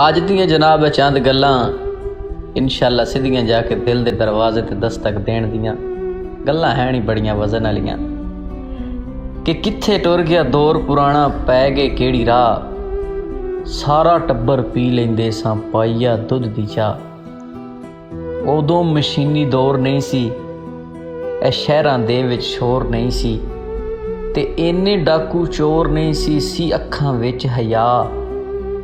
ਅੱਜ ਦੀਆਂ जनाब चंद गल्लां इंशाअल्लाह सीधियां जाके दिल के दरवाजे ते दस्तक देण दियां गल्लां है नहीं बड़ियां वजन वालियां कि कित्थे टुर गया दौर पुराना पै गए केड़ी राह सारा टब्बर पी लेंदे सां पाइया दुध दी चाह। उदों मशीनी दौर नहीं सी, ए शहरां दे विच शोर नहीं सी ते इन्ने डाकू चोर नहीं सी अखां विच हया।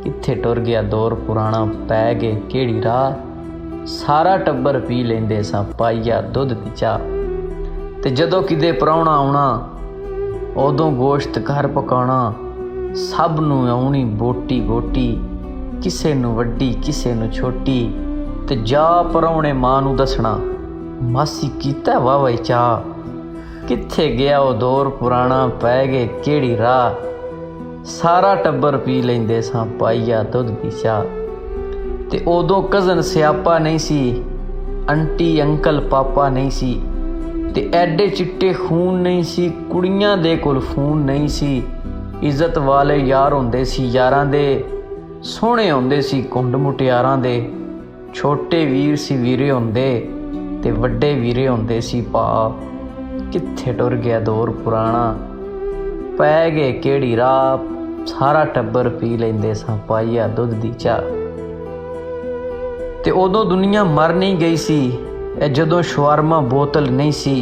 कित्थे टुर गया दौर पुराना पै गए केड़ी राह सारा टब्बर पी लेंदे सां पाइया दुध दी चाह। ते जदों किते प्राहुणा आउणा उदों गोश्त घर पकाउणा सब नूं आउणी बोटी बोटी किसे नूं वड्डी किसे नूं छोटी ते जा प्राहुणे मां नूं दसणा मासी कीता वाह वाह चाह। कित्थे गया वो दौर पुराना पै गए केड़ी राह सारा टब्बर पी लेंदे सां पाइया दुध दी चाह। ते उदों कज़न स्यापा नहीं सी, आंटी अंकल पापा नहीं सी ते एडे चिट्टे खून नहीं सी, कुड़ियां दे कोल फोन नहीं सी। इज्जत वाले यार होंदे सी यारां दे, सोहणे होंदे सी कुंड मुटियारां दे। छोटे वीर सी वीरे होंदे ते वड्डे वीरे होंदे सी भा। कित्थे टुर गया दौर पुराना पै गए केड़ी राह सारा टब्बर पी लेंदे सां पाइया दुध दी चाह। ते उदों दुनिया मर नहीं गई सी, ए जदों शवारमा बोतल नहीं सी।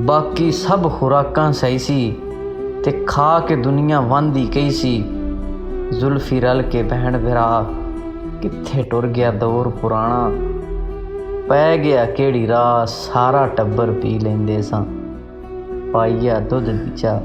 बाकी सब खुराकां सही सी ते खा के दुनिया वंदी कई सी। जुल्फी रल के बहन भरा कित्थे टुर गया दौर पुराना पै गया केड़ी राह सारा टब्बर पी लेंदे सां पाइया दुध दी चाह।